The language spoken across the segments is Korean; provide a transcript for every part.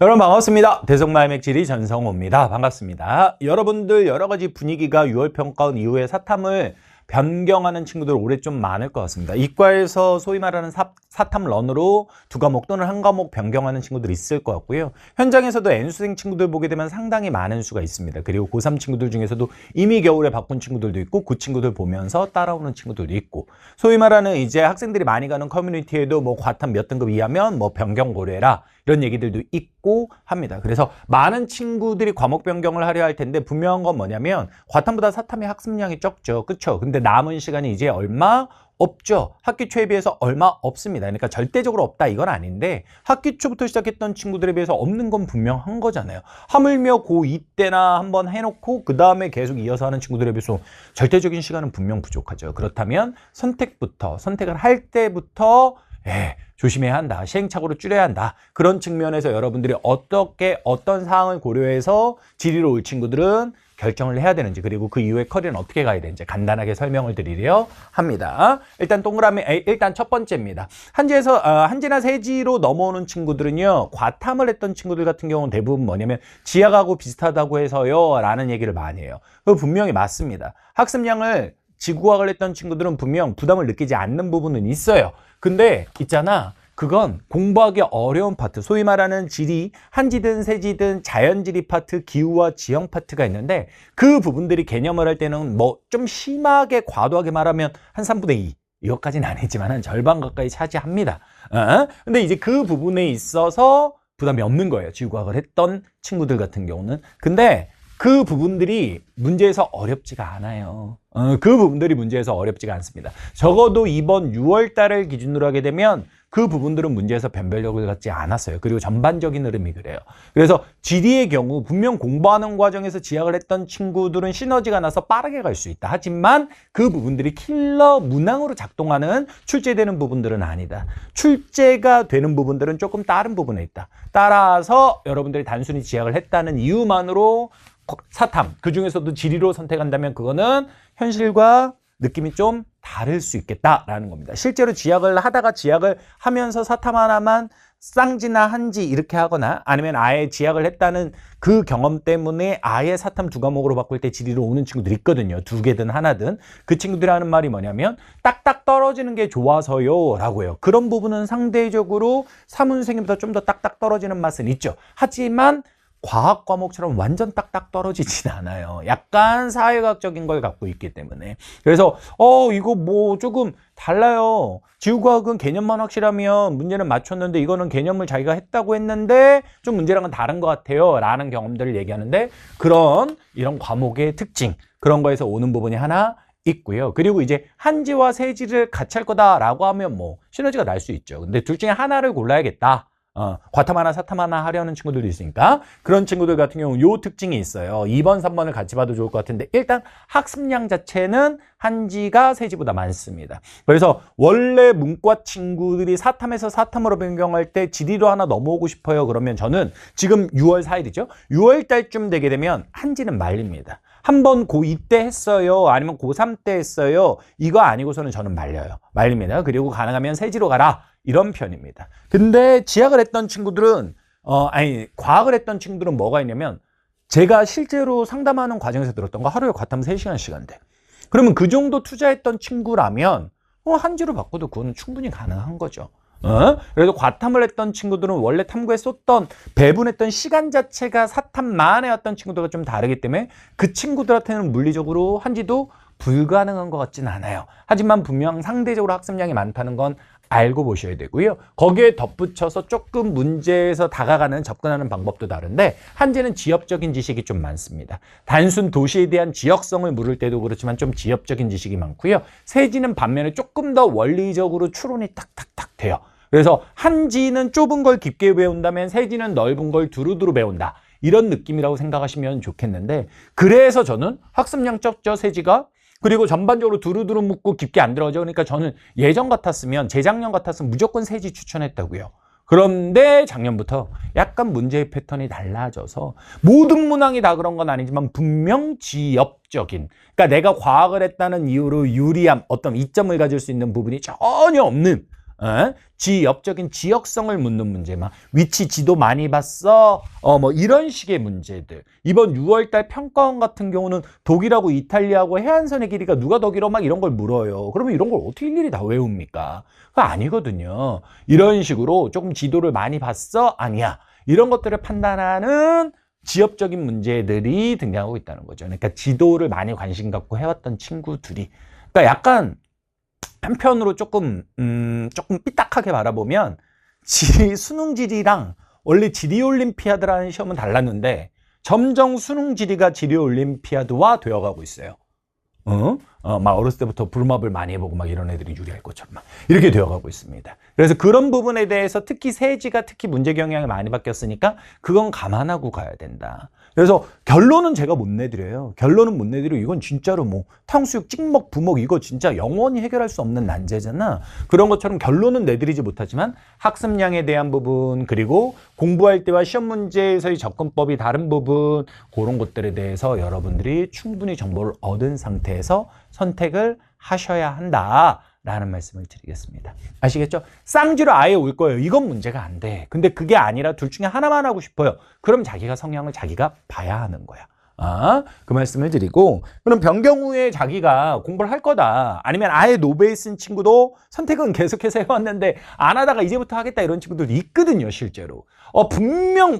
여러분 반갑습니다. 대성마의 맥지리 전성호입니다. 반갑습니다. 여러분들 여러 가지 분위기가 6월 평가원 이후에 사탐을 변경하는 친구들 올해 좀 많을 것 같습니다. 이과에서 소위 말하는 사탐 런으로 두 과목 또는 한 과목 변경하는 친구들 있을 것 같고요. 현장에서도 N수생 친구들 보게 되면 상당히 많은 수가 있습니다. 그리고 고3 친구들 중에서도 이미 겨울에 바꾼 친구들도 있고 그 친구들 보면서 따라오는 친구들도 있고, 소위 말하는 이제 학생들이 많이 가는 커뮤니티에도 뭐 과탐 몇 등급 이하면 뭐 변경 고려해라 이런 얘기들도 있고 합니다. 그래서 많은 친구들이 과목 변경을 하려 할 텐데 분명한 건 뭐냐면 과탐보다 사탐의 학습량이 적죠. 그렇죠? 근데 남은 시간이 이제 얼마 없죠. 학기 초에 비해서 얼마 없습니다. 그러니까 절대적으로 없다 이건 아닌데 학기 초부터 시작했던 친구들에 비해서 없는 건 분명한 거잖아요. 하물며 고2 때나 한번 해놓고 그 다음에 계속 이어서 하는 친구들에 비해서 절대적인 시간은 분명 부족하죠. 그렇다면 선택을 할 때부터 조심해야 한다. 시행착오를 줄여야 한다. 그런 측면에서 여러분들이 어떤 사항을 고려해서 지리로 올 친구들은 결정을 해야 되는지, 그리고 그 이후에 커리어는 어떻게 가야 되는지 간단하게 설명을 드리려 합니다. 일단 일단 첫 번째입니다. 한지나 세지로 넘어오는 친구들은요, 과탐을 했던 친구들 같은 경우는 대부분 뭐냐면 지하하고 비슷하다고 해서요 라는 얘기를 많이 해요. 그거 분명히 맞습니다. 학습량을 지구과학을 했던 친구들은 분명 부담을 느끼지 않는 부분은 있어요. 근데 있잖아, 그건 공부하기 어려운 파트, 소위 말하는 지리, 한지든 세지든 자연지리 파트, 기후와 지형 파트가 있는데 그 부분들이 개념을 할 때는 뭐 좀 심하게 과도하게 말하면 한 3분의 2 이것까지는 아니지만 한 절반 가까이 차지합니다. 근데 이제 그 부분에 있어서 부담이 없는 거예요, 지구과학을 했던 친구들 같은 경우는. 근데 그 부분들이 문제에서 어렵지가 않아요. 그 부분들이 문제에서 어렵지가 않습니다. 적어도 이번 6월 달을 기준으로 하게 되면 그 부분들은 문제에서 변별력을 갖지 않았어요. 그리고 전반적인 흐름이 그래요. 그래서 지리의 경우 분명 공부하는 과정에서 지학을 했던 친구들은 시너지가 나서 빠르게 갈 수 있다. 하지만 그 부분들이 킬러 문항으로 작동하는 출제되는 부분들은 아니다. 출제가 되는 부분들은 조금 다른 부분에 있다. 따라서 여러분들이 단순히 지학을 했다는 이유만으로 사탐, 그 중에서도 지리로 선택한다면 그거는 현실과 느낌이 좀 다를 수 있겠다라는 겁니다. 실제로 지학을 하면서 사탐 하나만 쌍지나 한지 이렇게 하거나 아니면 아예 지학을 했다는 그 경험 때문에 아예 사탐 두 과목으로 바꿀 때 지리로 오는 친구들이 있거든요. 두 개든 하나든. 그 친구들이 하는 말이 뭐냐면 딱딱 떨어지는 게 좋아서요 라고요. 그런 부분은 상대적으로 사문생님보다 좀 더 딱딱 떨어지는 맛은 있죠. 하지만 과학 과목처럼 완전 딱딱 떨어지진 않아요. 약간 사회과학적인 걸 갖고 있기 때문에. 그래서 이거 뭐 조금 달라요. 지구과학은 개념만 확실하면 문제는 맞췄는데 이거는 개념을 자기가 했다고 했는데 좀 문제랑은 다른 것 같아요 라는 경험들을 얘기하는데, 이런 과목의 특징, 그런 거에서 오는 부분이 하나 있고요. 그리고 이제 한지와 세지를 같이 할 거다라고 하면 뭐 시너지가 날 수 있죠. 근데 둘 중에 하나를 골라야겠다. 과탐 하나 사탐 하나 하려는 친구들도 있으니까 그런 친구들 같은 경우는 요 특징이 있어요. 2번 3번을 같이 봐도 좋을 것 같은데, 일단 학습량 자체는 한지가 세지보다 많습니다. 그래서 원래 문과 친구들이 사탐에서 사탐으로 변경할 때 지리로 하나 넘어오고 싶어요 그러면 저는 지금 6월 4일이죠 6월 달쯤 되게 되면 한지는 말립니다. 한번 고2 때 했어요 아니면 고3 때 했어요 이거 아니고서는 저는 말립니다. 그리고 가능하면 세지로 가라 이런 편입니다. 근데 지학을 했던 친구들은 과학을 했던 친구들은 뭐가 있냐면, 제가 실제로 상담하는 과정에서 들었던 거 하루에 과탐 3시간씩 한대. 그러면 그 정도 투자했던 친구라면 한지로 바꿔도 그거는 충분히 가능한 거죠. 그래서 과탐을 했던 친구들은 원래 탐구에 쏟던 배분했던 시간 자체가 사탐만에 왔던 친구들과 좀 다르기 때문에 그 친구들한테는 물리적으로 한지도 불가능한 것 같진 않아요. 하지만 분명 상대적으로 학습량이 많다는 건 알고 보셔야 되고요. 거기에 덧붙여서 조금 문제에서 접근하는 방법도 다른데, 한지는 지역적인 지식이 좀 많습니다. 단순 도시에 대한 지역성을 물을 때도 그렇지만 좀 지역적인 지식이 많고요. 세지는 반면에 조금 더 원리적으로 추론이 탁탁탁 돼요. 그래서 한지는 좁은 걸 깊게 배운다면 세지는 넓은 걸 두루두루 배운다. 이런 느낌이라고 생각하시면 좋겠는데, 그래서 저는 학습량 적죠, 세지가. 그리고 전반적으로 두루두루 묻고 깊게 안 들어가죠. 그러니까 저는 재작년 같았으면 무조건 세지 추천했다고요. 그런데 작년부터 약간 문제의 패턴이 달라져서 모든 문항이 다 그런 건 아니지만 분명 지역적인, 그러니까 내가 과학을 했다는 이유로 유리함, 어떤 이점을 가질 수 있는 부분이 전혀 없는 지역적인 지역성을 묻는 문제, 막 위치 지도 많이 봤어? 뭐 이런 식의 문제들. 이번 6월달 평가원 같은 경우는 독일하고 이탈리아하고 해안선의 길이가 누가 더 길어? 막 이런 걸 물어요. 그러면 이런 걸 어떻게 일일이 다 외웁니까? 그거 아니거든요. 이런 식으로 조금 지도를 많이 봤어? 아니야. 이런 것들을 판단하는 지역적인 문제들이 등장하고 있다는 거죠. 그러니까 지도를 많이 관심 갖고 해왔던 친구들이. 그러니까 약간 한편으로 조금 삐딱하게 바라보면 수능 지리랑 원래 지리 올림피아드라는 시험은 달랐는데 점점 수능 지리가 지리 올림피아드화 되어가고 있어요. 막 어렸을 때부터 불법을 많이 해보고 막 이런 애들이 유리할 것처럼 막 이렇게 되어가고 있습니다. 그래서 그런 부분에 대해서 특히 세지가 특히 문제 경향이 많이 바뀌었으니까 그건 감안하고 가야 된다. 그래서 결론은 제가 못 내드려요. 결론은 못 내드리고 이건 진짜로 뭐 탕수육, 찍먹, 부먹 이거 진짜 영원히 해결할 수 없는 난제잖아. 그런 것처럼 결론은 내드리지 못하지만 학습량에 대한 부분 그리고 공부할 때와 시험 문제에서의 접근법이 다른 부분 그런 것들에 대해서 여러분들이 충분히 정보를 얻은 상태에서 선택을 하셔야 한다라는 말씀을 드리겠습니다. 아시겠죠? 쌍지로 아예 올 거예요. 이건 문제가 안 돼. 근데 그게 아니라 둘 중에 하나만 하고 싶어요. 그럼 자기가 성향을 자기가 봐야 하는 거야. 그 말씀을 드리고 그럼 변경 후에 자기가 공부를 할 거다. 아니면 아예 노베이 쓴 친구도 선택은 계속해서 해왔는데 안 하다가 이제부터 하겠다 이런 친구들도 있거든요. 실제로. 분명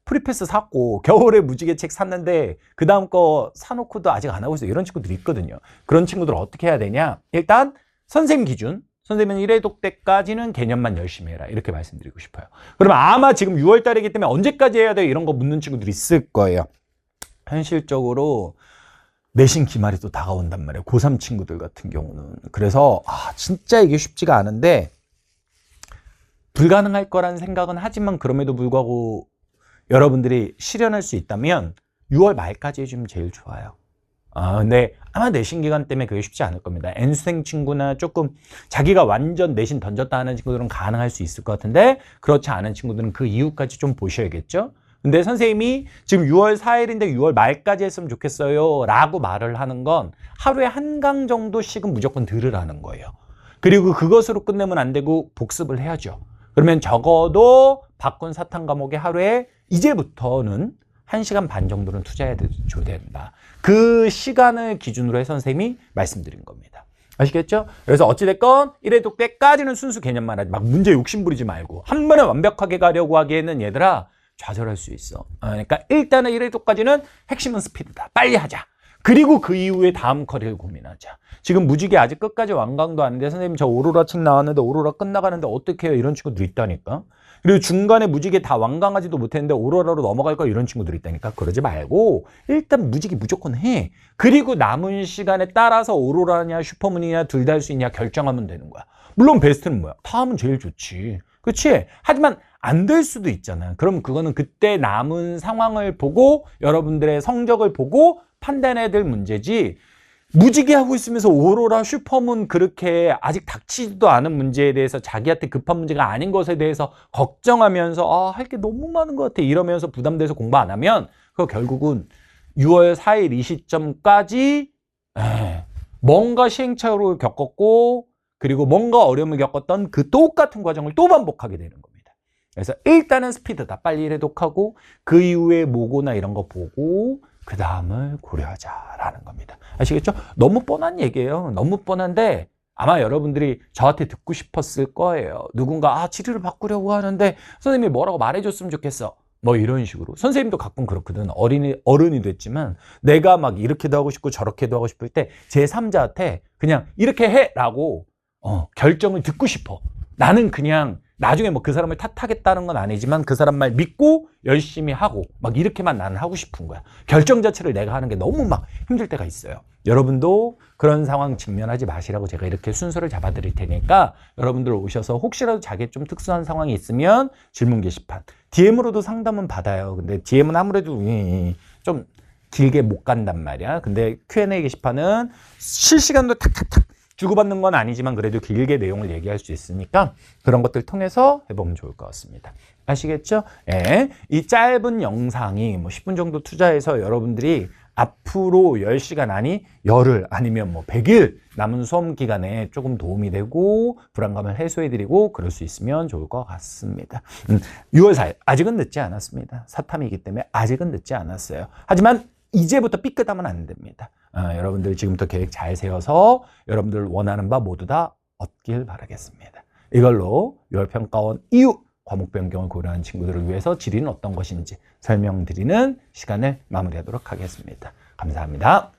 프리패스 샀고 겨울에 무지개 책 샀는데 그 다음 거 사놓고도 아직 안 하고 있어요. 이런 친구들이 있거든요. 그런 친구들 어떻게 해야 되냐? 일단 선생님 기준, 선생님은 1회 독 때까지는 개념만 열심히 해라. 이렇게 말씀드리고 싶어요. 그러면 아마 지금 6월 달이기 때문에 언제까지 해야 돼? 이런 거 묻는 친구들이 있을 거예요. 현실적으로 내신 기말이 또 다가온단 말이에요. 고3 친구들 같은 경우는. 그래서 진짜 이게 쉽지가 않은데 불가능할 거라는 생각은 하지만 그럼에도 불구하고 여러분들이 실현할 수 있다면 6월 말까지 해주면 제일 좋아요. 근데 아마 내신 기간 때문에 그게 쉽지 않을 겁니다. N수생 친구나 조금 자기가 완전 내신 던졌다 하는 친구들은 가능할 수 있을 것 같은데 그렇지 않은 친구들은 그 이후까지 좀 보셔야겠죠. 근데 선생님이 지금 6월 4일인데 6월 말까지 했으면 좋겠어요 라고 말을 하는 건 하루에 한 강 정도씩은 무조건 들으라는 거예요. 그리고 그것으로 끝내면 안 되고 복습을 해야죠. 그러면 적어도 바꾼 사탐 과목에 하루에 이제부터는 1시간 반 정도는 투자해야 된다. 그 시간을 기준으로 해서 선생님이 말씀드린 겁니다. 아시겠죠? 그래서 어찌됐건 1회 독 때까지는 순수 개념만 하지 막 문제 욕심 부리지 말고 한 번에 완벽하게 가려고 하기에는 얘들아 좌절할 수 있어. 그러니까 일단은 1회 독까지는 핵심은 스피드다. 빨리 하자. 그리고 그 이후에 다음 커리를 고민하자. 지금 무지개 아직 끝까지 완강도 안 돼. 선생님 저 오로라 책 나왔는데 오로라 끝나가는데 어떻게 해요? 이런 친구들 있다니까. 그리고 중간에 무지개 다 완강하지도 못했는데 오로라로 넘어갈 거 이런 친구들이 있다니까. 그러지 말고 일단 무지개 무조건 해. 그리고 남은 시간에 따라서 오로라냐 슈퍼문이냐 둘 다 할 수 있냐 결정하면 되는 거야. 물론 베스트는 뭐야? 다 하면 제일 좋지. 그렇지? 하지만 안 될 수도 있잖아. 그럼 그거는 그때 남은 상황을 보고 여러분들의 성적을 보고 판단해야 될 문제지. 무지개 하고 있으면서 오로라, 슈퍼문 그렇게 아직 닥치지도 않은 문제에 대해서 자기한테 급한 문제가 아닌 것에 대해서 걱정하면서 할 게 너무 많은 것 같아 이러면서 부담돼서 공부 안 하면 그거 결국은 6월 4일 이 시점까지 뭔가 시행착오를 겪었고 그리고 뭔가 어려움을 겪었던 그 똑같은 과정을 또 반복하게 되는 겁니다. 그래서 일단은 스피드다. 빨리 해독하고 그 이후에 모고나 이런 거 보고 그 다음을 고려하자라는 겁니다. 아시겠죠? 너무 뻔한 얘기예요. 너무 뻔한데 아마 여러분들이 저한테 듣고 싶었을 거예요. 누군가 지리를 바꾸려고 하는데 선생님이 뭐라고 말해줬으면 좋겠어. 뭐 이런 식으로. 선생님도 가끔 그렇거든. 어른이 됐지만 내가 막 이렇게도 하고 싶고 저렇게도 하고 싶을 때 제3자한테 그냥 이렇게 해라고 결정을 듣고 싶어. 나는 그냥 나중에 뭐 그 사람을 탓하겠다는 건 아니지만 그 사람 말 믿고 열심히 하고 막 이렇게만 나는 하고 싶은 거야. 결정 자체를 내가 하는 게 너무 막 힘들 때가 있어요. 여러분도 그런 상황 직면하지 마시라고 제가 이렇게 순서를 잡아 드릴 테니까 여러분들 오셔서 혹시라도 자기의 좀 특수한 상황이 있으면 질문 게시판 DM으로도 상담은 받아요. 근데 DM은 아무래도 좀 길게 못 간단 말이야. 근데 Q&A 게시판은 실시간으로 탁탁탁 주고받는 건 아니지만 그래도 길게 내용을 얘기할 수 있으니까 그런 것들 통해서 해보면 좋을 것 같습니다. 아시겠죠? 이 짧은 영상이 뭐 10분 정도 투자해서 여러분들이 앞으로 10시간 아니 열흘 아니면 뭐 100일 남은 수험 기간에 조금 도움이 되고 불안감을 해소해드리고 그럴 수 있으면 좋을 것 같습니다. 6월 4일 아직은 늦지 않았습니다. 사탐이기 때문에 아직은 늦지 않았어요. 하지만 이제부터 삐끗하면 안 됩니다. 여러분들 지금부터 계획 잘 세워서 여러분들 원하는 바 모두 다 얻길 바라겠습니다. 이걸로 6월 평가원 이후 과목 변경을 고려한 친구들을 위해서 질의는 어떤 것인지 설명드리는 시간을 마무리하도록 하겠습니다. 감사합니다.